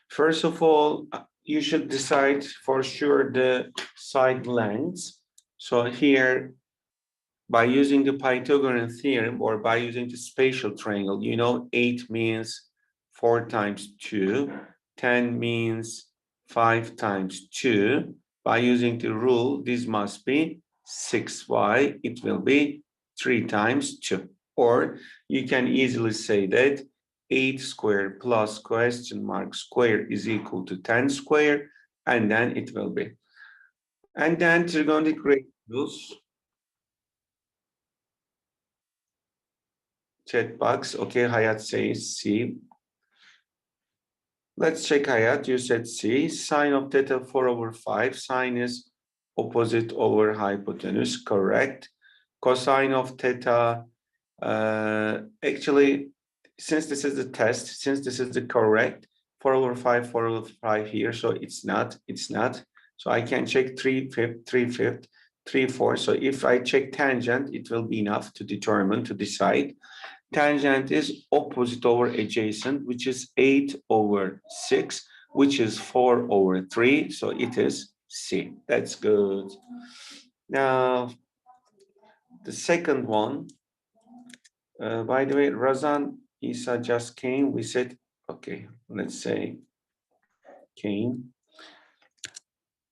First of all, you should decide for sure the side lengths. So here, by using the Pythagorean theorem or by using the spatial triangle, you know 8 means 4 times 2, 10 means 5 times 2. By using the rule, this must be 6y, it will be 3 times 2. Or you can easily say that 8 squared plus question mark square is equal to 10 square, and then it will be. And then trigonometric rules. Chat box. Okay, Hayat says C. Let's check Hayat. You said C. Sine of theta 4/5. Sine is opposite over hypotenuse. Correct. Cosine of theta. Actually, since this is the test, since this is the correct 4/5, 4/5 here, so it's not. So I can check 3/5, 3/5, 3/4. So if I check tangent, it will be enough to determine, to decide. Tangent is opposite over adjacent, which is 8/6, which is 4/3. So it is C. That's good. Now, the second one, by the way, Razan Isa just came. We said, okay, let's say came.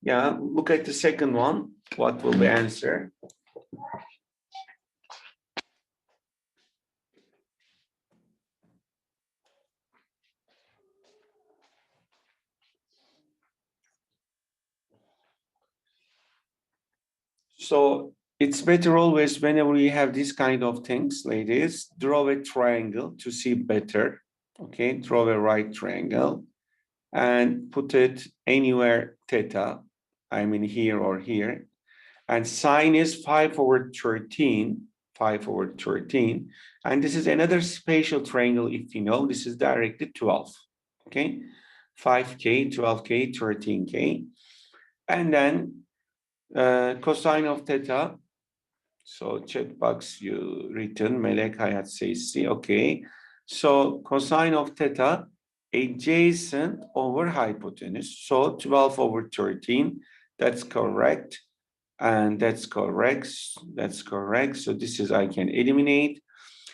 Yeah, look at the second one. What will the answer? So it's better always whenever you have this kind of things, ladies, draw a triangle to see better. Okay, draw a right triangle and put it anywhere theta. I mean here or here. And sine is 5/13, 5/13. And this is another spatial triangle, if you know, this is directly 12. Okay, 5K, 12K, 13K. And then cosine of theta. So chat box you written, Melek Hayat says C. Okay. So cosine of theta adjacent over hypotenuse. So 12/13. That's correct. And that's correct. That's correct. So this is I can eliminate.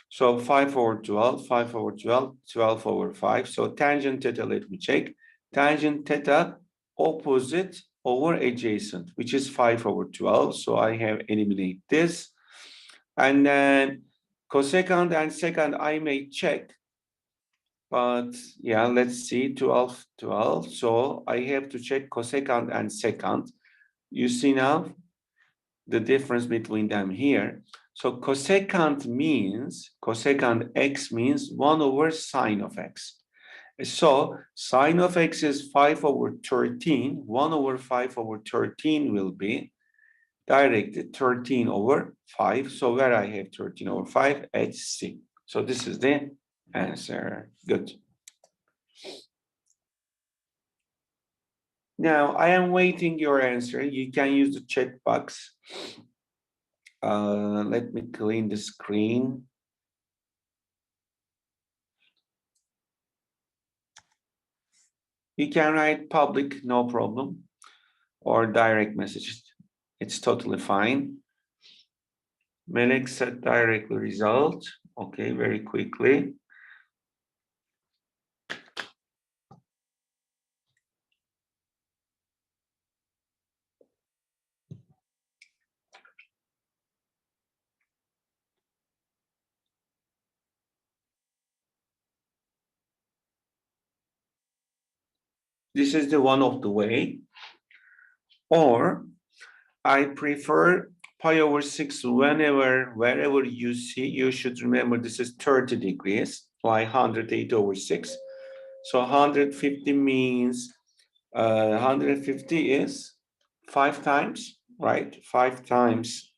So 5/12, 5/12, 12/5. So tangent theta, let me check. Tangent theta opposite over adjacent, which is 5/12. So I have eliminated this. And then cosecant and secant I may check. But yeah, let's see, 12, 12. So I have to check cosecant and secant. You see now the difference between them here. So cosecant means, cosecant x means 1/sine of x. So sine of x is 5/13. 1/5/13 will be directed 13/5. So where I have 13/5, it's C. So this is the answer. Good. Now I am waiting your answer. You can use the chat box. Let me clean the screen. You can write public, no problem, or direct messages. It's totally fine. Melek said directly result. Okay, very quickly. This is the one of the way. Or I prefer pi/6 wherever you see, you should remember this is 30 degrees, why 108/6. So 150 means 150 is 5 times, right? 5 times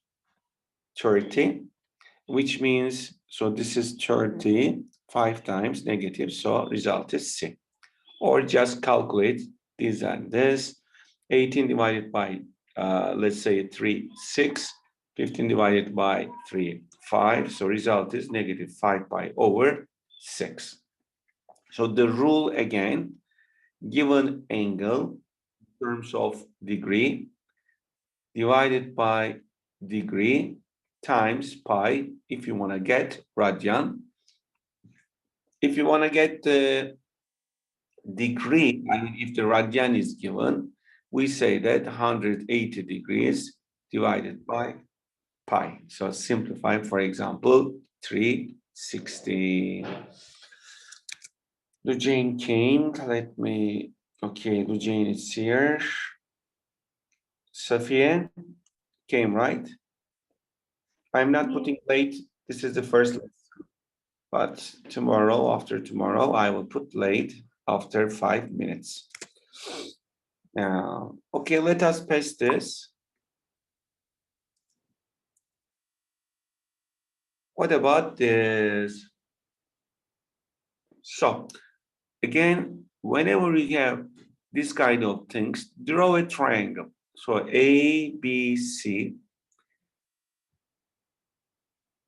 30, which means, so this is 30, 5 times negative, so result is C. Or just calculate this and this, 18 divided by, let's say 3, 6, 15 divided by 3, 5, so result is -5 pi/6. So the rule again, given angle in terms of degree divided by degree times pi if you want to get radian. If you want to get the degree, I mean, if the radian is given, we say that 180 degrees divided by pi. So simplify, for example, 360. Eugene came, let me, okay, Eugene is here. Sophia came, right? I'm not putting late, this is the first lesson. But tomorrow, after tomorrow, I will put late after 5 minutes. Now, okay, let us paste this. What about this? So, again, whenever we have this kind of things, draw a triangle. So A, B, C,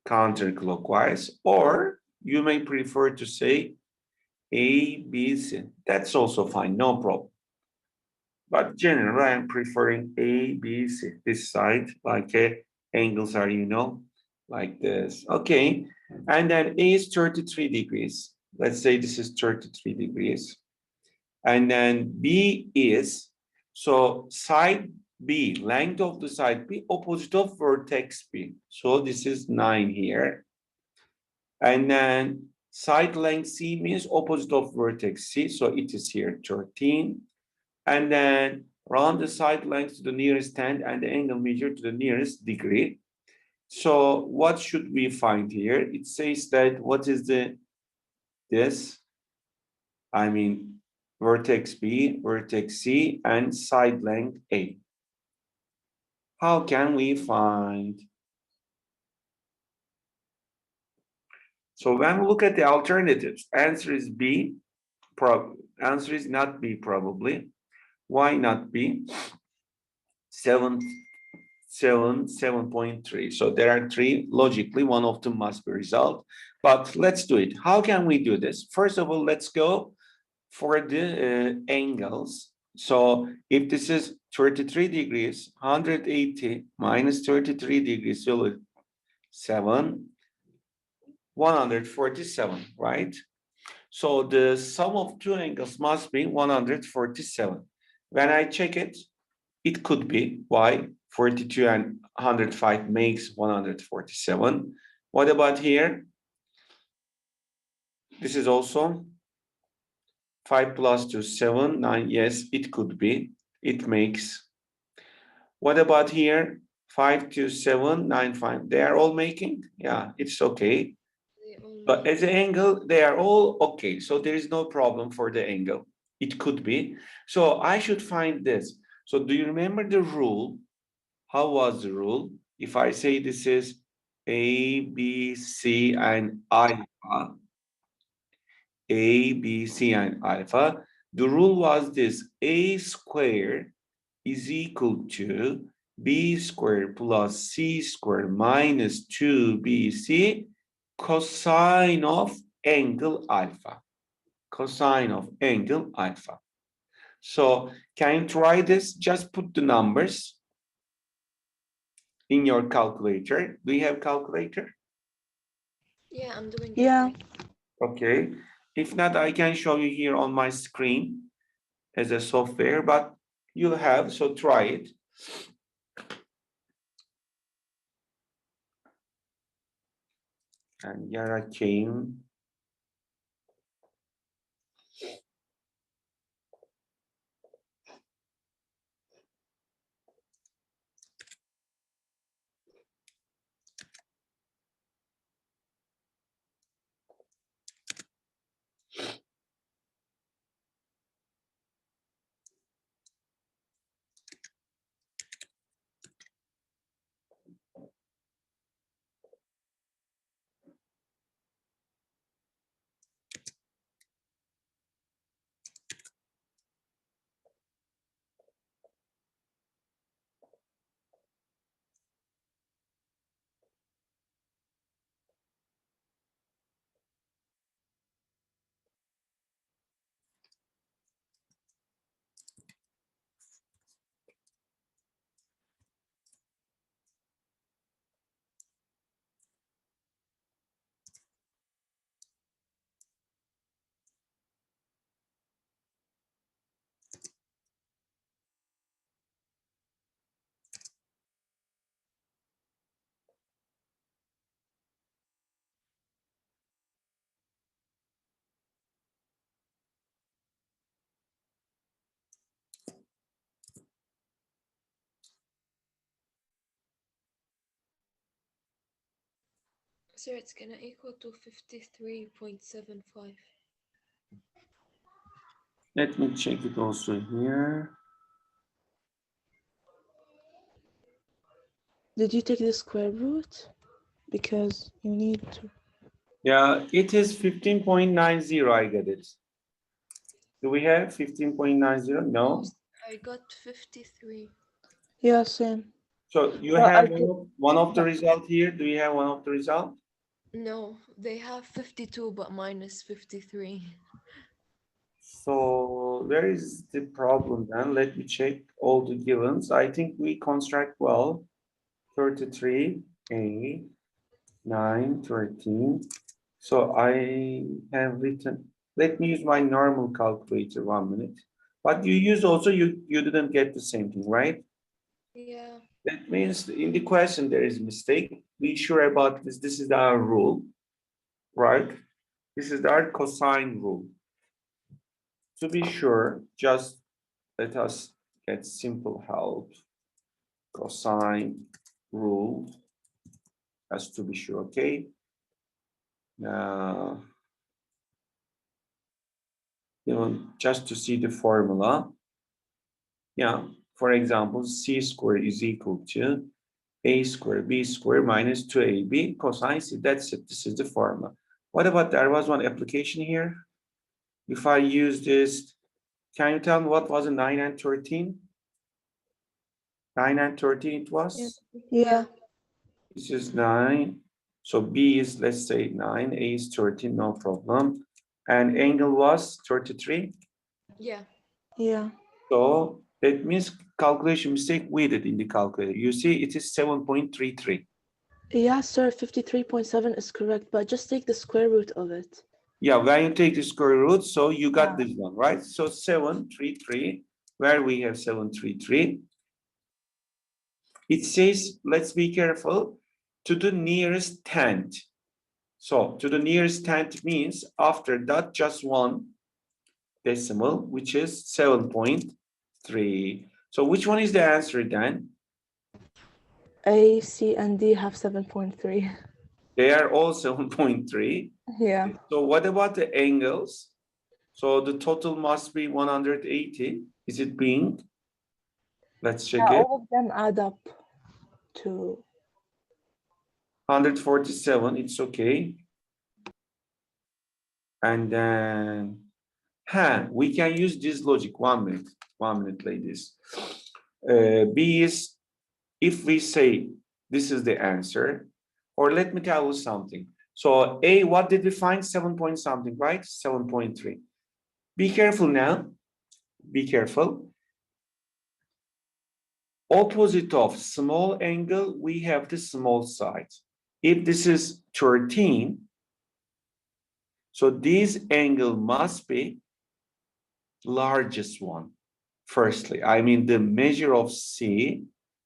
counterclockwise, or you may prefer to say A, B, C. That's also fine, no problem. But generally, I'm preferring A, B, C. This side, like angles are, you know, like this. Okay, and then A is 33 degrees. Let's say this is 33 degrees. And then B is, so side B, length of the side B, opposite of vertex B. So this is 9 here. And then side length C means opposite of vertex C. So it is here 13. And then round the side length to the nearest 10 and the angle measure to the nearest degree. So what should we find here? It says that what is this? I mean, vertex B, vertex C, and side length A. How can we find? So when we look at the alternatives, answer is B, answer is not B probably. Why not B? 7.3. So there are three, logically, one of them must be resolved. But let's do it. How can we do this? First of all, let's go for the angles. So if this is 33 degrees, 180 minus 33 degrees will 147, right? So the sum of two angles must be 147. When I check it, it could be, why? 42 and 105 makes 147. What about here? This is also 5 plus 2, 7, 9. Yes, it could be. It makes. What about here? 5, 2, 7, 9, 5. They are all making? Yeah, it's okay. But as an angle, they are all okay. So there is no problem for the angle. It could be. So I should find this. So do you remember the rule? How was the rule? If I say this is A, B, C, and alpha, A, B, C, and alpha, the rule was this: A squared is equal to B squared plus C squared minus 2BC cosine of angle alpha. Cosine of angle alpha. So can you try this? Just put the numbers in your calculator. Do you have calculator? Yeah, I'm doing it. Yeah. Okay. If not, I can show you here on my screen as a software, but you have, so try it. And Yara came. Sir, it's gonna equal to 53.75. Let me check it also here. Did you take the square root? Because you need to. Yeah, it is 15.90. I get it. Do we have 15.90? No. I got 53. Yeah, same. So you Well, have I did- one of the result here. Do you have one of the result? No, they have 52 but minus 53. So where is the problem then? Let me check all the givens. I think we construct well. 33, 8, 9, 13. So I have written, let me use my normal calculator 1 minute. But you use also, you didn't get the same thing, right? Yeah. That means in the question there is mistake. Be sure about this. This is our rule, right? This is our cosine rule. To be sure, just let us get simple help. Cosine rule, just to be sure, okay? Now, just to see the formula. Yeah, for example, c squared is equal to a squared b squared minus 2ab cosine c. That's it. This is the formula. What about there was one application here? If I use this, can you tell me what was a 9 and 13? 9 and 13 it was? Yeah. This is 9. So B is, let's say 9, A is 13, no problem. And angle was 33. Yeah. Yeah. So that means calculation mistake we did in the calculator. You see, it is 7.33. Yeah, sir, 53.7 is correct, but just take the square root of it. Yeah, when you take the square root, so you got this one, right? So 733, where we have 733. It says, let's be careful, to the nearest tenth. So to the nearest tenth means after that just one decimal, which is 7.3. So which one is the answer then? A, C, and D have 7.3. They are all 7.3. Yeah. So what about the angles? So the total must be 180. Is it being? Let's check it. All of them add up to 147, it's okay. And then, we can use this logic. 1 minute, ladies. B is, if we say this is the answer, or let me tell you something. So A, what did we find? 7 point something, right? 7.3. Be careful now. Be careful. Opposite of small angle, we have the small side. If this is 13, so this angle must be largest one. Firstly, I mean the measure of C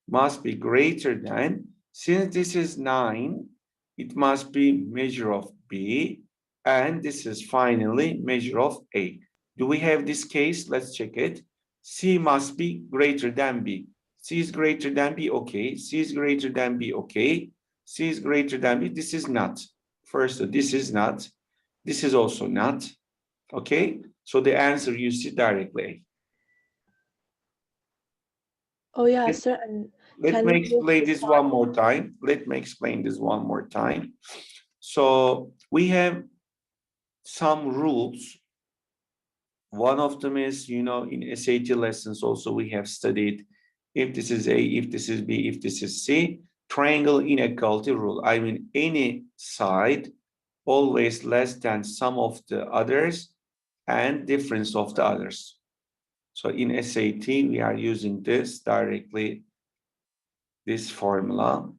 must be greater than, since this is 9, it must be measure of B, and this is finally measure of A. Do we have this case? Let's check it. C must be greater than B. C is greater than B, okay. C is greater than B, okay. C is greater than B, this is not. First, this is not. This is also not, okay. So the answer you see directly. Oh yeah, sir. And Let can me you use explain the this sign? one more time. Let me explain this one more time. So we have some rules. One of them is, in SAT lessons also we have studied, if this is A, if this is B, if this is C, triangle inequality rule. I mean, any side always less than sum of the others and difference of the others. So in SAT, we are using this directly, this formula.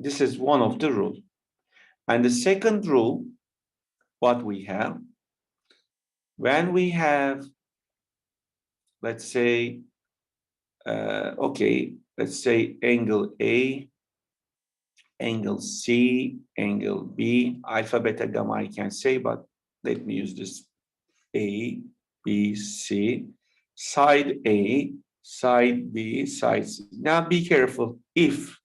This is one of the rules. And the second rule, what we have, when we have, let's say, okay, let's say angle A, angle C, angle B, alpha, beta, gamma, I can say, but let me use this A, B, C, side A, side B, side C. Now be careful. If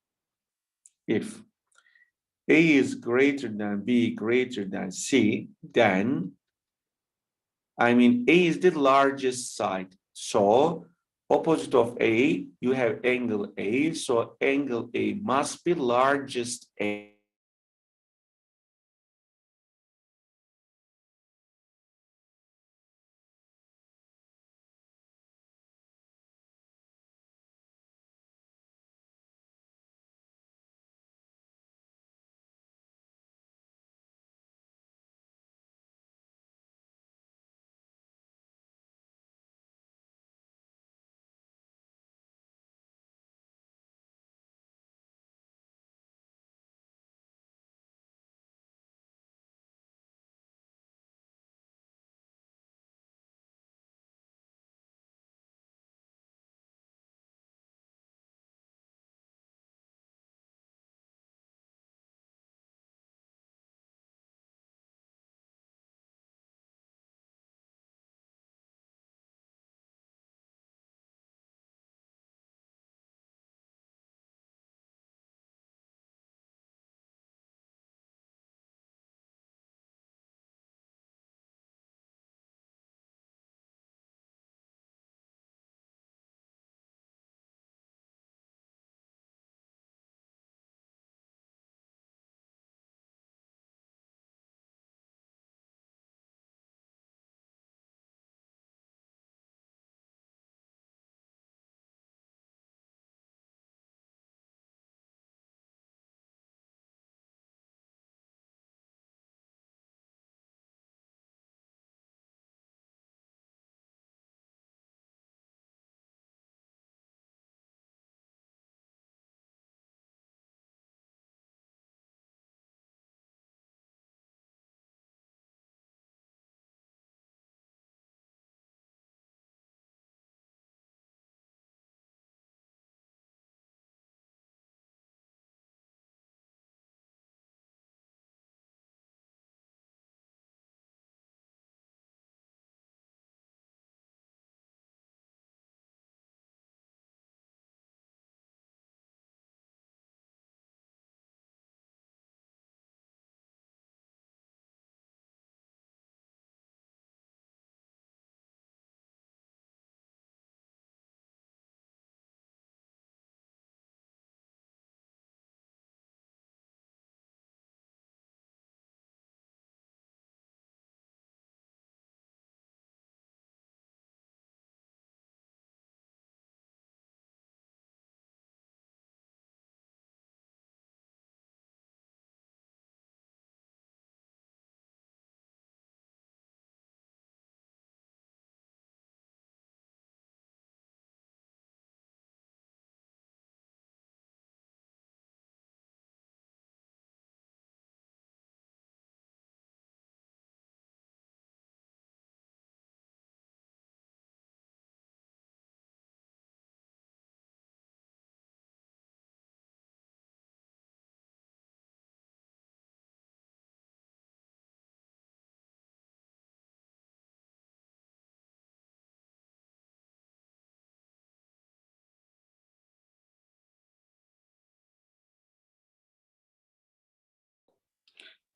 A is greater than B greater than C, then, I mean, A is the largest side. So opposite of A, you have angle A. So angle A must be largest A.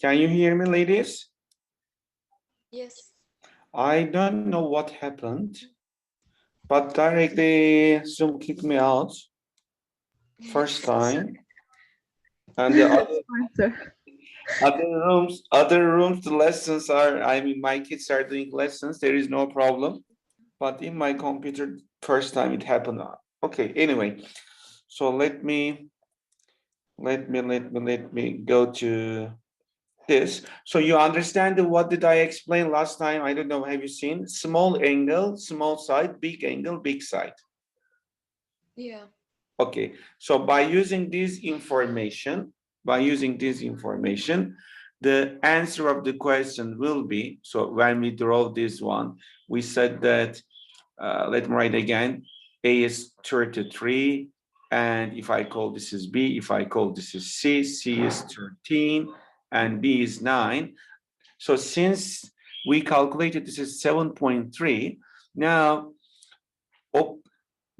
Can you hear me, ladies? Yes. I don't know what happened, but directly Zoom kicked me out first time. And the other rooms, the lessons are, I mean, my kids are doing lessons, there is no problem. But in my computer, first time it happened. Okay, anyway, so let me go to this. So you understand what did I explain last time? I don't know, have you seen? Small angle, small side, big angle, big side. Yeah. Okay, so by using this information, the answer of the question will be, so when we draw this one, we said that, let me write again, A is 33, and if I call this is B, if I call this is C, C is 13, and B is 9. So since we calculated this is 7.3, now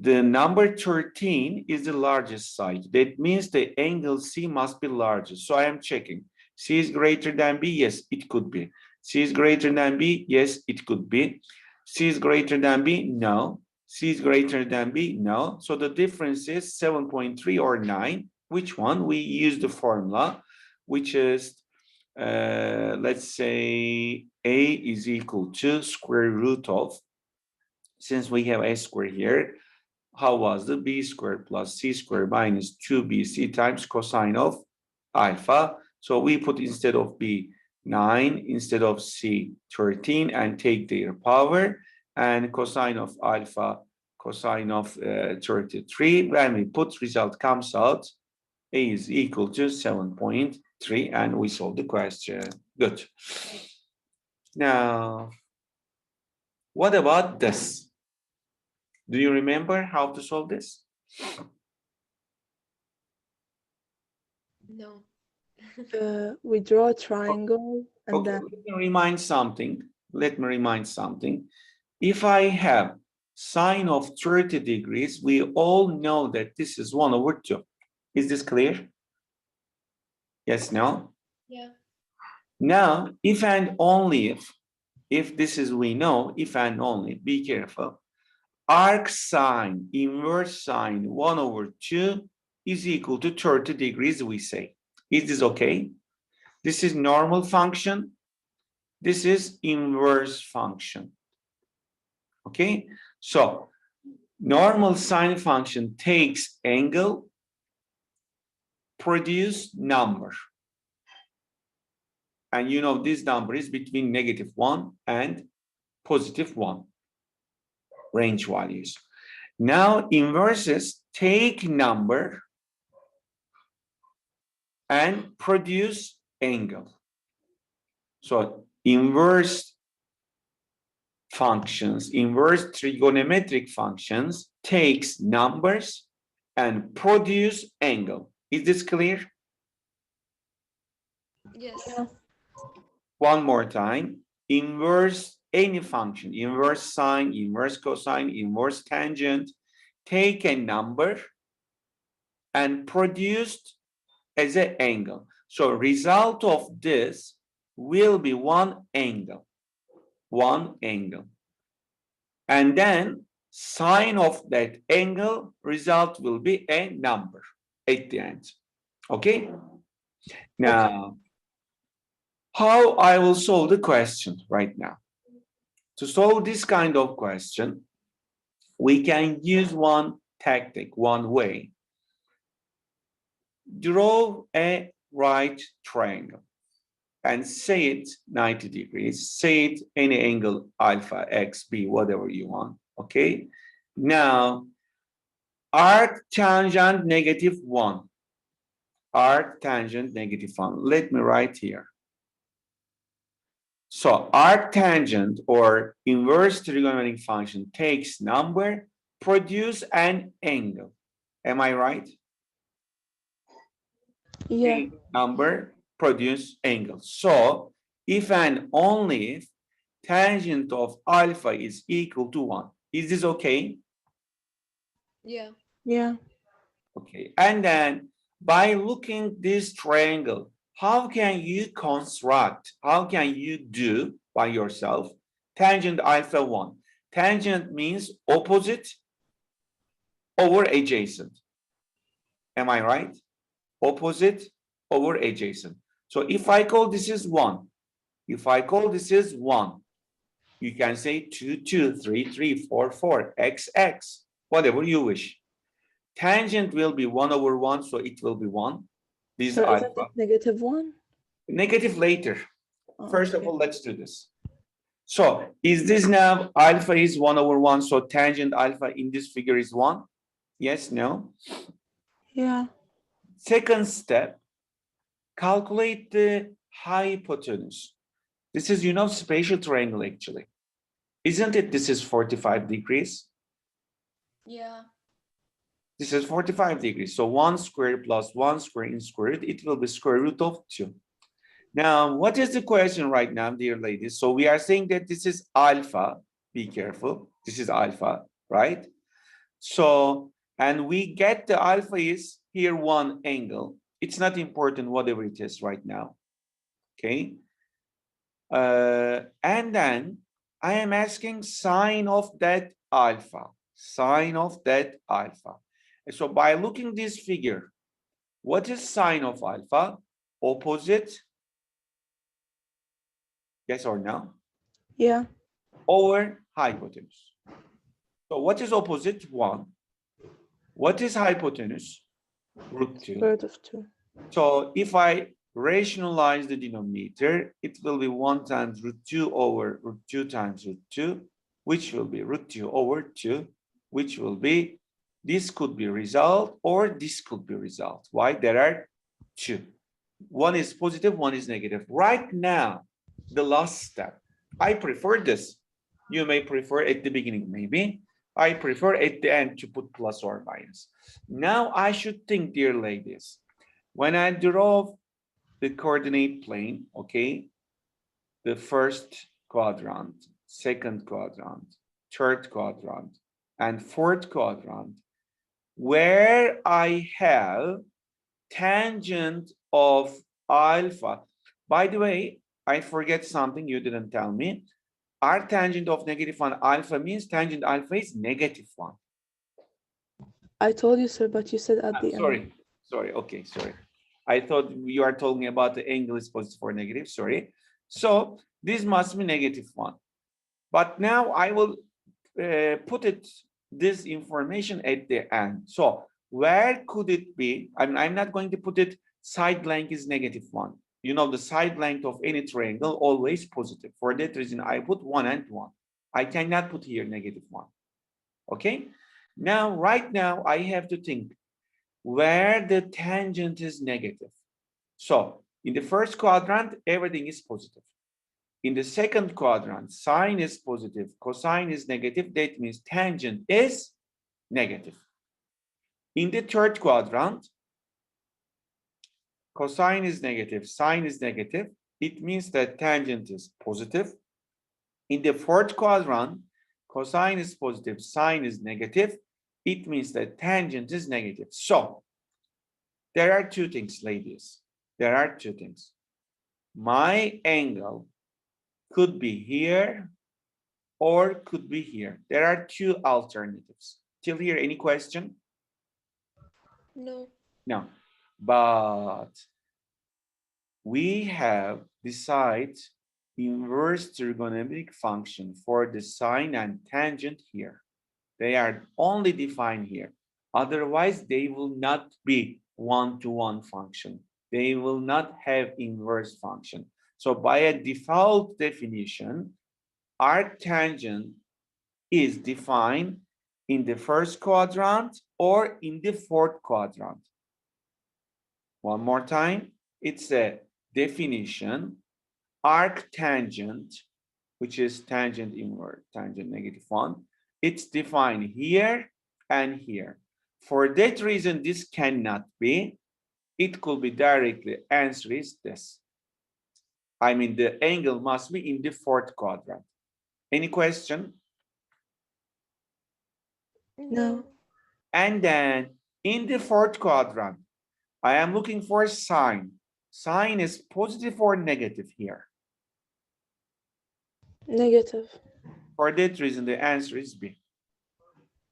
the number 13 is the largest side. That means the angle C must be larger. So I am checking. C is greater than B. Yes, it could be. C is greater than B. Yes, it could be. C is greater than B. No. C is greater than B. No. So the difference is 7.3 or 9. Which one? We use the formula, which is, let's say, A is equal to square root of, since we have A squared here, how was the B squared plus C squared minus 2BC times cosine of alpha. So we put instead of B 9, instead of C 13, and take their power, and cosine of alpha, cosine of 33. When we put, result comes out, A is equal to 7.3, and we solve the question. Good. Now, what about this? Do you remember how to solve this? No. We draw a triangle and Okay, then let me remind something. Let me remind something. If I have sine of 30 degrees, we all know that this is 1/2. Is this clear? Yes, no? Yeah. Now, if and only if this is we know, if and only, be careful. Arc sine, inverse sine 1/2 is equal to 30 degrees, we say. Is this okay? This is normal function. This is inverse function. Okay, so normal sine function takes angle, produce number. And you know this number is between -1 and +1, range values. Now inverses take number and produce angle. So inverse functions, inverse trigonometric functions takes numbers and produce angle. Is this clear? Yes. yeah, One more time. Inverse any function, inverse sine, inverse cosine, inverse tangent, take a number and produced as an angle. So result of this will be one angle. And then sine of that angle result will be a number at the end. Okay? Now, how I will solve the question right now. To solve this kind of question, we can use one tactic, one way. Draw a right triangle and say it 90 degrees, say it any angle alpha, x, b, whatever you want, okay? Now, arc tangent -1, arc tangent -1. Let me write here. So arc tangent or inverse trigonometric function takes number, produce an angle. Am I right? yeah, Take number, produce angle. So if and only if tangent of alpha is equal to 1. Is this okay? Yeah. yeah. Okay. And then by looking this triangle, how can you construct, how can you do by yourself tangent alpha 1? Tangent means opposite over adjacent. Am I right? Opposite over adjacent. So if I call this is 1, if I call this is 1, you can say 2, 2, 3, 3, 4, 4, x, x, whatever you wish. Tangent will be 1/1, so it will be 1. This So alpha. isn't it -1? Negative later. Oh, First of okay. all, let's do this. So is this now alpha is 1/1, so tangent alpha in this figure is 1? Yes, no? Yeah, Second step, calculate the hypotenuse. This is, spatial triangle actually. Isn't it? This is 45 degrees. Yeah. This is 45 degrees. So 1 squared plus 1 squared in square root, it will be square root of 2. Now, what is the question right now, dear ladies? So we are saying that this is alpha. Be careful. This is alpha, right? So, and we get the alpha is here one angle. It's not important whatever it is right now. Okay. And then I am asking sine of that alpha. Sine of that alpha. And so by looking this figure, what is sine of alpha? Opposite. Yes or no? Yeah. Over hypotenuse. So what is opposite? 1. What is hypotenuse? Root 2. Square root of 2. So if I rationalize the denominator, it will be 1 times root 2 over root 2 times root 2, which will be root 2 over 2, which will be, this could be result or this could be result. Why? There are 2. One is positive, one is negative. Right now, the last step, I prefer this. You may prefer at the beginning, maybe. I prefer at the end to put plus or minus. Now I should think, dear ladies, when I draw the coordinate plane, okay, the first quadrant, second quadrant, third quadrant, and fourth quadrant, where I have tangent of alpha. By the way, I forget something you didn't tell me. Our tangent of -1 alpha means tangent alpha is -1. I told you, sir, but you said at the end. Sorry, okay, sorry. I thought you are talking about the angle is positive or negative, sorry. So this must be -1. But now I will put this information at the end. So where could it be? I'm not going to put it side length is -1. You know, the side length of any triangle always positive. For that reason, I put 1 and 1. I cannot put here -1. Okay? Now, right now, I have to think where the tangent is negative. So in the first quadrant, everything is positive. In the second quadrant, sine is positive, cosine is negative. That means tangent is negative. In the third quadrant, cosine is negative, sine is negative. It means that tangent is positive. In the fourth quadrant, cosine is positive, sine is negative. It means that tangent is negative. So there are 2 things, ladies. There are 2 things. My angle could be here or could be here. There are 2 alternatives. Till here, any question? No. No. But we have decided inverse trigonometric function for the sine and tangent here. They are only defined here. Otherwise, they will not be one-to-one function. They will not have inverse function. So by a default definition, arctangent is defined in the first quadrant or in the fourth quadrant. One more time, it's a definition, arctangent, which is tangent inverse, tangent -1, it's defined here and here. For that reason, this cannot be. It could be directly, answer is this. I mean, the angle must be in the fourth quadrant. Any question? No. And then in the fourth quadrant, I am looking for sine. Sine is positive or negative here? Negative. For that reason, the answer is B.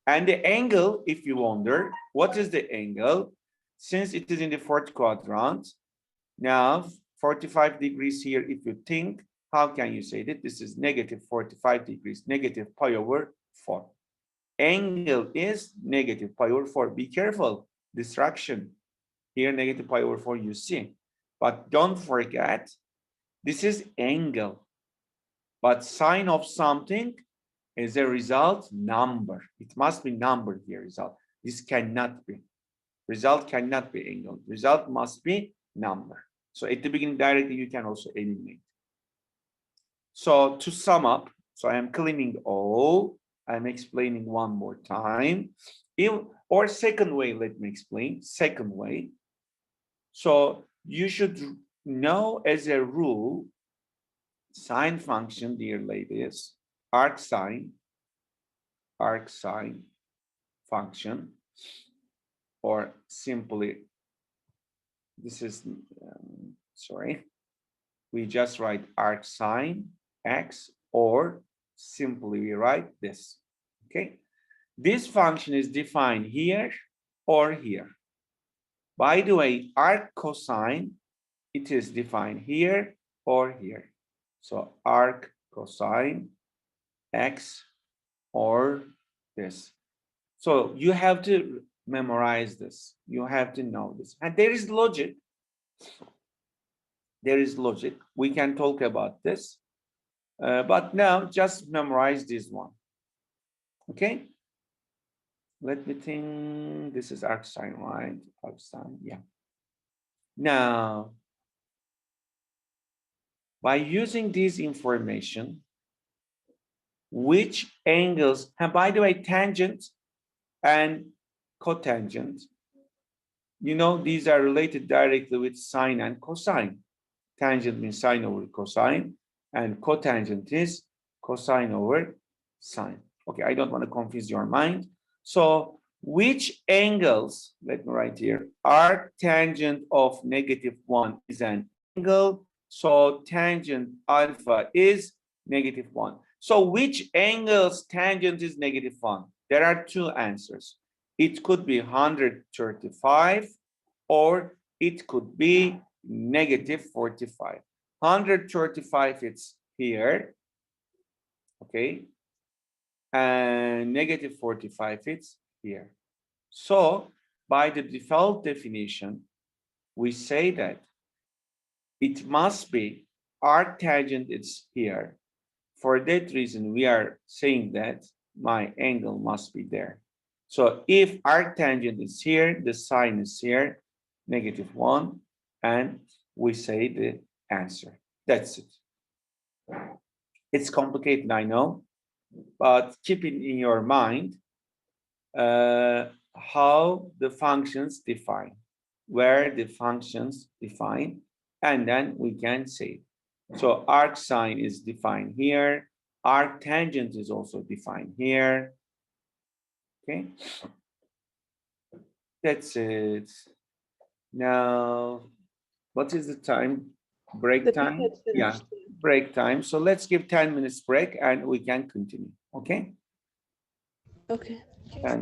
And the angle, if you wonder, what is the angle? Since it is in the fourth quadrant, now 45 degrees here, if you think, how can you say that? This is -45 degrees, -pi/4. Angle is -pi/4. Be careful, distraction. Here, -pi/4 you see. But don't forget, this is angle. But sine of something is a result number. It must be number here, result. This cannot be. Result cannot be angle. Result must be number. So at the beginning, directly, you can also eliminate. So to sum up, so I am cleaning all. I'm explaining one more time. Or second way, let me explain. Second way. So you should know as a rule, sine function, dear ladies, arcsine function, or simply, this is, sorry, we just write arcsine x, or simply we write this, okay? This function is defined here or here. By the way, arc cosine, it is defined here or here. So arc cosine x or this. So you have to memorize this. You have to know this. And there is logic. There is logic. We can talk about this. But now just memorize this one. Okay? Let me think. This is arcsine, right? Arcsine, yeah. Now, by using this information, which angles, and by the way, tangent and cotangent, you know, these are related directly with sine and cosine. Tangent means sine over cosine, and cotangent is cosine over sine. Okay, I don't want to confuse your mind. So which angles, let me write here, arctangent of -1 is an angle. So tangent alpha is -1. So which angle's tangent is -1? There are two answers. It could be 135 or it could be -45. 135, it's here, okay? And -45, it's here. So by the default definition, we say that it must be arctangent is here. For that reason, we are saying that my angle must be there. So if arctangent is here, the sine is here, -1, and we say the answer. That's it. It's complicated, I know, but keep it in your mind how the functions define, where the functions define, and then we can say. So arcsine is defined here. Arctangent is also defined here. Okay. That's it. Now, what is the time? Break The time? period Yeah, finished. break time. So let's give 10 minutes break and we can continue. Okay. Okay. And